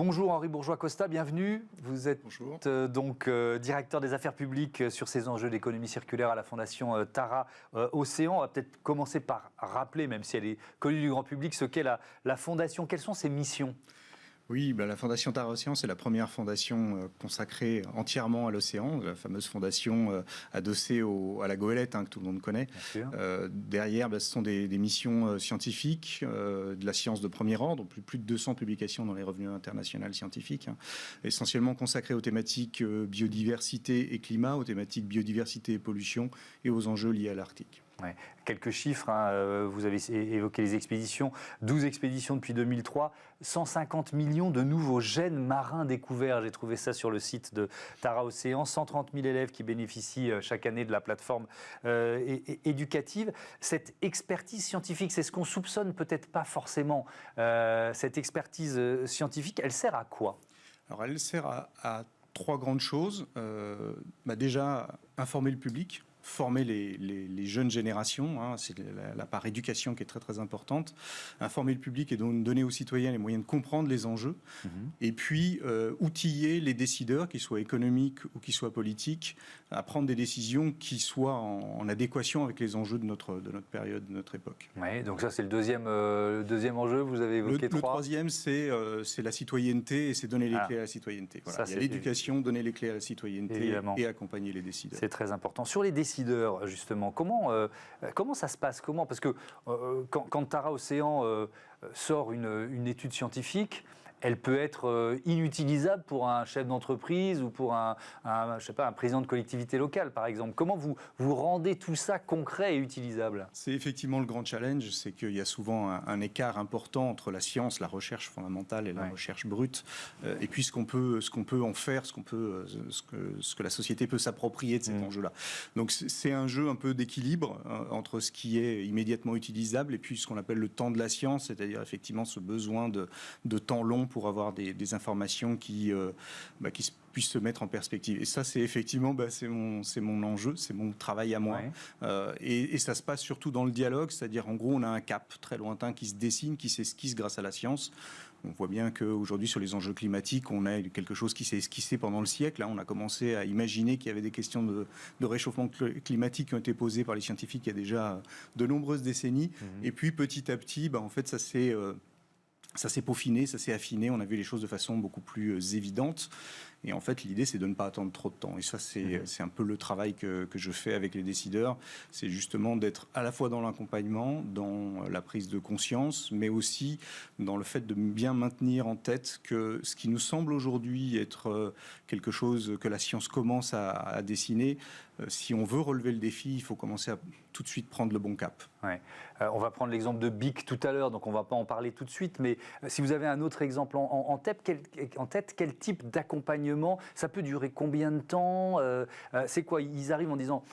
Bonjour Henri Bourgeois-Costa, bienvenue. Vous êtes directeur des affaires publiques sur ces enjeux d'économie circulaire à la Fondation Tara Océan. On va peut-être commencer par rappeler, même si elle est connue du grand public, ce qu'est la Fondation. Quelles sont ses missions ? Oui, la Fondation Tara Océan, c'est la première fondation consacrée entièrement à l'océan, la fameuse fondation adossée à la goélette que tout le monde connaît. Derrière, ce sont des missions scientifiques, de la science de premier ordre, plus de 200 publications dans les revues internationales scientifiques, essentiellement consacrées aux thématiques biodiversité et climat, aux thématiques biodiversité et pollution et aux enjeux liés à l'Arctique. Ouais. Quelques chiffres, vous avez évoqué les expéditions, 12 expéditions depuis 2003, 150 millions de nouveaux gènes marins découverts, j'ai trouvé ça sur le site de Tara Océan, 130 000 élèves qui bénéficient chaque année de la plateforme éducative. Cette expertise scientifique, c'est ce qu'on soupçonne peut-être pas forcément, cette expertise scientifique, elle sert à quoi ? Alors elle sert à trois grandes choses. Déjà, informer le public, former les jeunes générations, c'est la part éducation qui est très très importante, informer le public et donc donner aux citoyens les moyens de comprendre les enjeux, et puis outiller les décideurs, qu'ils soient économiques ou qu'ils soient politiques, à prendre des décisions qui soient en adéquation avec les enjeux de notre période, de notre époque. Oui, donc ça c'est le deuxième enjeu, vous avez évoqué trois. Le troisième, c'est la citoyenneté et c'est donner les clés à la citoyenneté. Voilà. Il y a l'éducation, donner les clés à la citoyenneté et accompagner les décideurs. C'est très important. Sur les décideurs, justement, comment ça se passe ? Parce que quand Tara Océan sort une étude scientifique, elle peut être inutilisable pour un chef d'entreprise ou pour un président de collectivité locale, par exemple. Comment vous rendez tout ça concret et utilisable ? C'est effectivement le grand challenge, c'est qu'il y a souvent un écart important entre la science, la recherche fondamentale et la recherche brute, et puis ce qu'on peut en faire, ce que la société peut s'approprier de cet enjeu-là. Donc c'est un jeu un peu d'équilibre entre ce qui est immédiatement utilisable et puis ce qu'on appelle le temps de la science, c'est-à-dire effectivement ce besoin de temps long pour avoir des informations qui puissent se mettre en perspective. Et ça, c'est effectivement c'est mon enjeu, c'est mon travail à moi. Et ça se passe surtout dans le dialogue, c'est-à-dire en gros, on a un cap très lointain qui se dessine, qui s'esquisse grâce à la science. On voit bien qu'aujourd'hui, sur les enjeux climatiques, on a quelque chose qui s'est esquissé pendant le siècle. On a commencé à imaginer qu'il y avait des questions de réchauffement climatique qui ont été posées par les scientifiques il y a déjà de nombreuses décennies. Et puis, petit à petit, en fait, ça s'est peaufiné, ça s'est affiné, on a vu les choses de façon beaucoup plus évidente. Et en fait, l'idée, c'est de ne pas attendre trop de temps. Et ça, c'est un peu le travail que je fais avec les décideurs. C'est justement d'être à la fois dans l'accompagnement, dans la prise de conscience, mais aussi dans le fait de bien maintenir en tête que ce qui nous semble aujourd'hui être quelque chose que la science commence à dessiner, si on veut relever le défi, il faut commencer à tout de suite prendre le bon cap. Ouais. On va prendre l'exemple de BIC tout à l'heure, donc on ne va pas en parler tout de suite, mais si vous avez un autre exemple en tête, quel type d'accompagnement ? Ça peut durer combien de temps ? C'est quoi ? Ils arrivent en disant...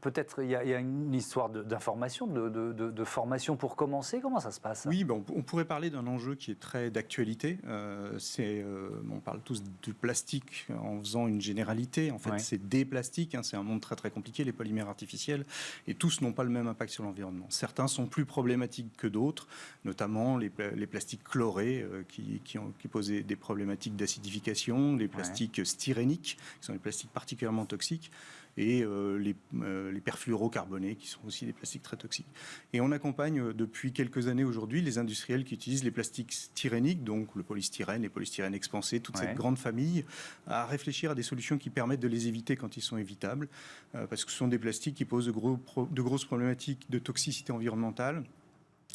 Peut-être il y a une histoire d'information, de formation pour commencer. Comment ça se passe ? Oui, on pourrait parler d'un enjeu qui est très d'actualité. On parle tous du plastique en faisant une généralité. En fait, c'est des plastiques. C'est un monde très très compliqué, les polymères artificiels. Et tous n'ont pas le même impact sur l'environnement. Certains sont plus problématiques que d'autres, notamment les plastiques chlorés qui posent des problématiques d'acidification, les plastiques styréniques, qui sont des plastiques particulièrement toxiques, et les perfluorocarbonés, qui sont aussi des plastiques très toxiques. Et on accompagne depuis quelques années aujourd'hui les industriels qui utilisent les plastiques styréniques, donc le polystyrène, les polystyrènes expansés, toute cette grande famille, à réfléchir à des solutions qui permettent de les éviter quand ils sont évitables, parce que ce sont des plastiques qui posent de grosses problématiques de toxicité environnementale,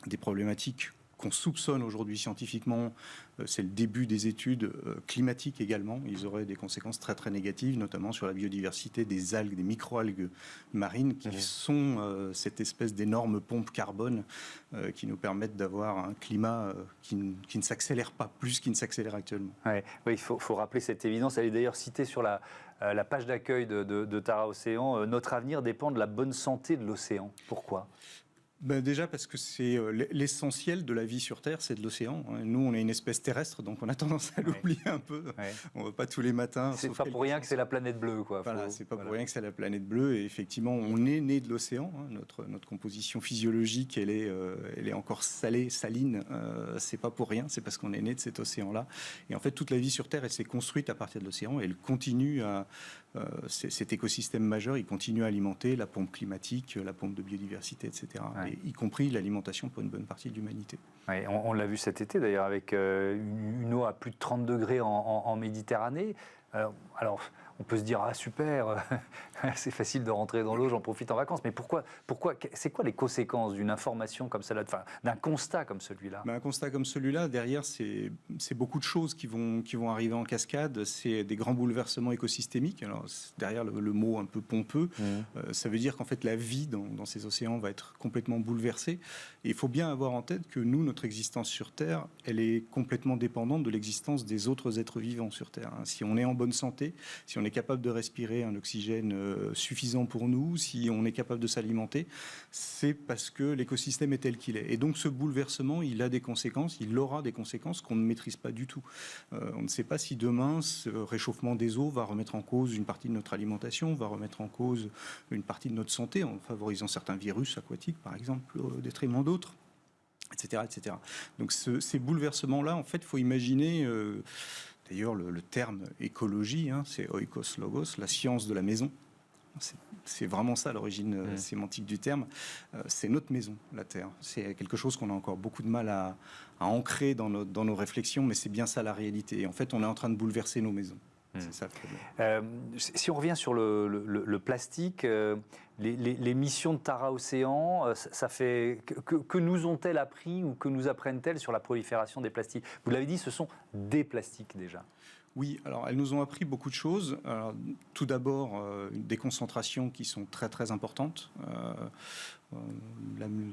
des problématiques qu'on soupçonne aujourd'hui scientifiquement, c'est le début des études climatiques également. Ils auraient des conséquences très très négatives, notamment sur la biodiversité des algues, des micro-algues marines, qui sont cette espèce d'énorme pompe carbone qui nous permettent d'avoir un climat qui ne s'accélère pas plus qu'il ne s'accélère actuellement. Oui, il faut rappeler cette évidence. Elle est d'ailleurs citée sur la page d'accueil de Tara Océan. Notre avenir dépend de la bonne santé de l'océan. Pourquoi ? Déjà parce que c'est l'essentiel de la vie sur Terre, c'est de l'océan. Nous, on est une espèce terrestre, donc on a tendance à l'oublier un peu. On ne va pas tous les matins. C'est pas pour rien que c'est la planète bleue, quoi. Voilà, c'est pas pour rien que c'est la planète bleue. Et effectivement, on est né de l'océan. Notre composition physiologique, elle est encore salée, saline. C'est pas pour rien. C'est parce qu'on est né de cet océan-là. Et en fait, toute la vie sur Terre, elle s'est construite à partir de l'océan. Et elle continue à cet écosystème majeur, il continue à alimenter la pompe climatique, la pompe de biodiversité, etc. Et y compris l'alimentation pour une bonne partie de l'humanité. Ouais, on l'a vu cet été d'ailleurs avec une eau à plus de 30 degrés en Méditerranée. Alors, on peut se dire, ah super, c'est facile de rentrer dans l'eau, j'en profite en vacances. Mais pourquoi c'est quoi les conséquences d'une information comme celle-là, d'un constat comme celui-là? Un constat comme celui-là, derrière, c'est beaucoup de choses qui vont arriver en cascade. C'est des grands bouleversements écosystémiques. Alors, derrière le mot un peu pompeux, ça veut dire qu'en fait, la vie dans ces océans va être complètement bouleversée. Et il faut bien avoir en tête que nous, notre existence sur Terre, elle est complètement dépendante de l'existence des autres êtres vivants sur Terre. Si on est en bonne santé, si on est capable de respirer un oxygène suffisant pour nous, si on est capable de s'alimenter, c'est parce que l'écosystème est tel qu'il est. Et donc ce bouleversement, il a des conséquences, il aura des conséquences qu'on ne maîtrise pas du tout. On ne sait pas si demain, ce réchauffement des eaux va remettre en cause une partie de notre alimentation, va remettre en cause une partie de notre santé, en favorisant certains virus aquatiques, par exemple, au détriment d'autres. Etc., etc. Donc ces bouleversements-là, en fait, il faut imaginer, d'ailleurs le terme écologie, c'est oikos logos, la science de la maison. C'est vraiment ça l'origine sémantique du terme. C'est notre maison, la Terre. C'est quelque chose qu'on a encore beaucoup de mal à ancrer dans nos réflexions, mais c'est bien ça la réalité. Et en fait, on est en train de bouleverser nos maisons. C'est ça le problème. Si on revient sur le plastique, les missions de Tara Océan, ça fait que nous ont-elles appris ou que nous apprennent-elles sur la prolifération des plastiques? Vous l'avez dit, ce sont des plastiques déjà. Oui, alors elles nous ont appris beaucoup de choses. Alors, tout d'abord, des concentrations qui sont très très importantes.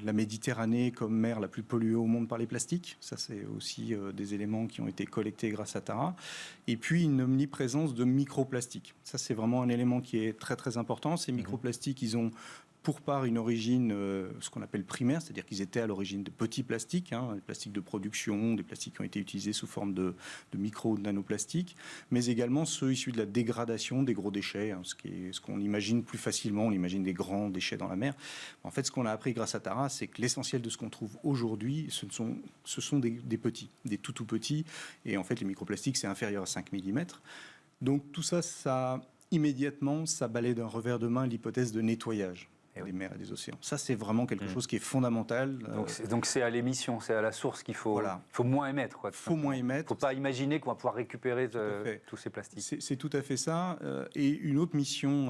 La Méditerranée comme mer la plus polluée au monde par les plastiques. Ça, c'est aussi des éléments qui ont été collectés grâce à Tara. Et puis, une omniprésence de microplastiques. Ça, c'est vraiment un élément qui est très très important. Ces microplastiques, ils ont pour part une origine, ce qu'on appelle primaire, c'est-à-dire qu'ils étaient à l'origine de petits plastiques, des plastiques de production, des plastiques qui ont été utilisés sous forme de micro ou de nanoplastiques, mais également ceux issus de la dégradation des gros déchets, ce qu'on imagine plus facilement, on imagine des grands déchets dans la mer. En fait, ce qu'on a appris grâce à Tara, c'est que l'essentiel de ce qu'on trouve aujourd'hui, ce sont des petits, des tout petits, et en fait, les microplastiques, c'est inférieur à 5 mm. Donc tout ça, immédiatement, ça balaie d'un revers de main l'hypothèse de nettoyage des mers et des océans. Ça, c'est vraiment quelque chose qui est fondamental. Donc c'est à l'émission, c'est à la source qu'il faut, faut moins émettre. Il faut moins émettre. Il ne faut pas imaginer qu'on va pouvoir récupérer tous ces plastiques. C'est tout à fait ça. Et une autre mission,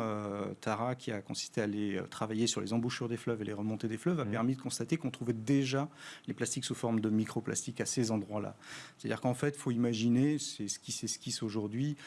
Tara, qui a consisté à aller travailler sur les embouchures des fleuves et les remontées des fleuves, a permis de constater qu'on trouvait déjà les plastiques sous forme de microplastiques à ces endroits-là. C'est-à-dire qu'en fait, il faut imaginer, c'est ce qui s'esquisse aujourd'hui,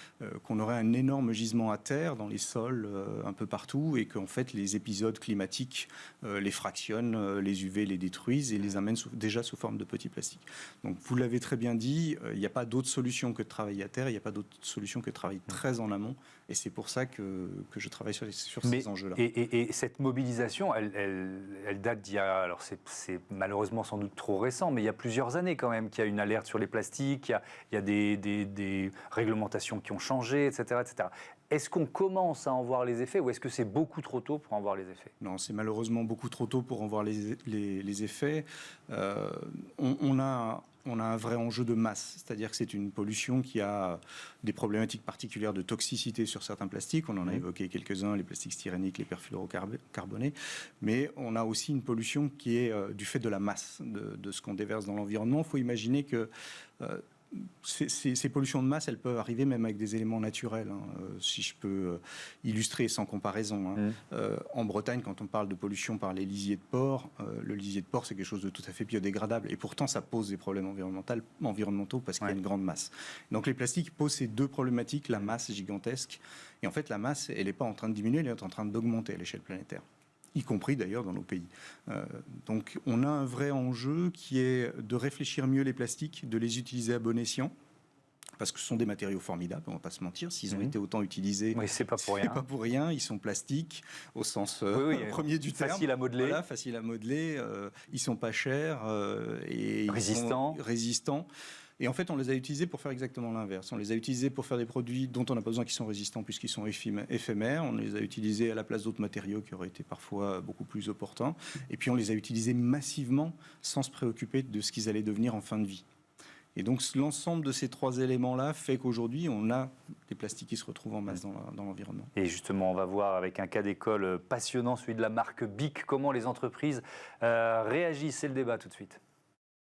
qu'on aurait un énorme gisement à terre dans les sols un peu partout et qu'en fait, les épisodes climatiques les fractionnent, les UV les détruisent et les amènent déjà sous forme de petits plastiques. Donc vous l'avez très bien dit, il n'y a pas d'autre solution que de travailler à terre, il n'y a pas d'autre solution que de travailler très en amont et c'est pour ça que je travaille sur ces enjeux-là. Et cette mobilisation, elle date d'il y a, alors c'est malheureusement sans doute trop récent, mais il y a plusieurs années quand même qu'il y a une alerte sur les plastiques, il y a des réglementations qui ont changé, etc. etc. Est-ce qu'on commence à en voir les effets ou est-ce que c'est beaucoup trop tôt pour en voir les effets? Non, c'est malheureusement beaucoup trop tôt pour en voir les effets. On a un vrai enjeu de masse, c'est-à-dire que c'est une pollution qui a des problématiques particulières de toxicité sur certains plastiques. On en a évoqué quelques-uns, les plastiques styréniques, les perfluorocarbonés. Mais on a aussi une pollution qui est du fait de la masse de ce qu'on déverse dans l'environnement. Il faut imaginer que ces pollutions de masse, elles peuvent arriver même avec des éléments naturels. Si je peux illustrer sans comparaison. En Bretagne, quand on parle de pollution par les lisiers de porc, le lisier de porc, c'est quelque chose de tout à fait biodégradable. Et pourtant, ça pose des problèmes environnementaux parce qu'il y a une grande masse. Donc les plastiques posent ces deux problématiques, la masse gigantesque. Et en fait, la masse, elle n'est pas en train de diminuer, elle est en train d'augmenter à l'échelle planétaire, y compris d'ailleurs dans nos pays. Donc on a un vrai enjeu qui est de réfléchir mieux les plastiques, de les utiliser à bon escient. parce que ce sont des matériaux formidables, on ne va pas se mentir. S'ils ont été autant utilisés, oui, c'est pas pour rien. C'est pas pour rien. Ils sont plastiques au sens premier du terme. Facile à modeler. Voilà, facile à modeler. Ils sont pas chers et résistants. Résistants. Et en fait, on les a utilisés pour faire exactement l'inverse. On les a utilisés pour faire des produits dont on n'a pas besoin, qui sont résistants puisqu'ils sont éphémères. On les a utilisés à la place d'autres matériaux qui auraient été parfois beaucoup plus opportuns. Et puis, on les a utilisés massivement sans se préoccuper de ce qu'ils allaient devenir en fin de vie. Et donc, l'ensemble de ces trois éléments-là fait qu'aujourd'hui, on a des plastiques qui se retrouvent en masse dans l'environnement. Et justement, on va voir avec un cas d'école passionnant, celui de la marque BIC, comment les entreprises réagissent. C'est le débat tout de suite.